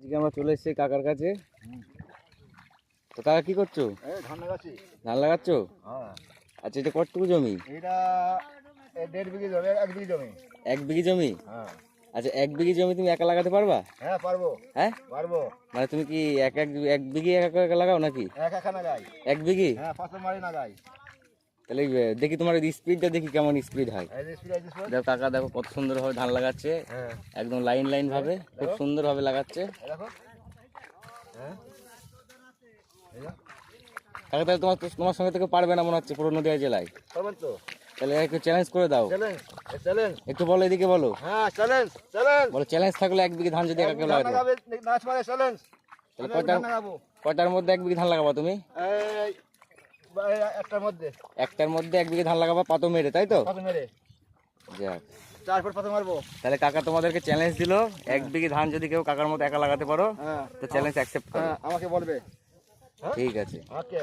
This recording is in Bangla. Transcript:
আজকে আমরা চলে এসেছি কাকার কাছে। তো কাকা কি করছো? ধান লাগাচ্ছি। ধান লাগাচ্ছো? হ্যাঁ। আচ্ছা, এটা কতটুকু জমি? এটা 1.5 বিঘি জমি, 1 বিঘি জমি। 1 বিঘি জমি? হ্যাঁ। আচ্ছা, 1 বিঘি জমি তুমি একা লাগাতে পারবা? হ্যাঁ পারবো। হ্যাঁ পারবো। মানে তুমি কি এক বিঘি একা একা লাগাও নাকি? একা লাগাই। 1 বিঘি? হ্যাঁ, ফসল মারি লাগাই। তাহলে দেখি তোমার স্পিডটা দেখি কেমন স্পিড হয়। এই যে স্পিড, এই যে স্পিড। দেখো কাকা, দেখো কত সুন্দর ভাবে ধান লাগাচ্ছে। হ্যাঁ। একদম লাইন লাইন ভাবে খুব সুন্দর ভাবে লাগাচ্ছে। এই দেখো। হ্যাঁ। এই দেখো। কাকা, তাহলে তোমার সঙ্গে থেকে পারবে না মনে হচ্ছে পুরো নদীয়া জেলায়। পারবেন তো? তাহলে একটু চ্যালেঞ্জ করে দাও। Challenge, challenge. একটু বলো, এদিকে বলো। হ্যাঁ, চ্যালেঞ্জ, চ্যালেঞ্জ। বলো চ্যালেঞ্জ থাকলে 1 বিঘি ধান যদি একা কেউ লাগাতে। নাচ মারে চ্যালেঞ্জ। তাহলে লাগাবো। কয়টার মধ্যে 1 বিঘি ধান লাগাবা তুমি? এই একটার মধ্যে। একটার মধ্যে 1 বিঘি ধান লাগাবা পাতো মেরে, তাই তো? পাতো মেরে। যাক, 4 ফুট পাতো মারবো। তাহলে কাকা তোমাদেরকে চ্যালেঞ্জ দিলো, 1 বিঘি ধান যদি কেউ কাকার মতো একা লাগাতে পারো হ্যাঁ। তো চ্যালেঞ্জ অ্যাকসেপ্ট করো। হ্যাঁ, আমাকে বলবে। ঠিক আছে। ওকে।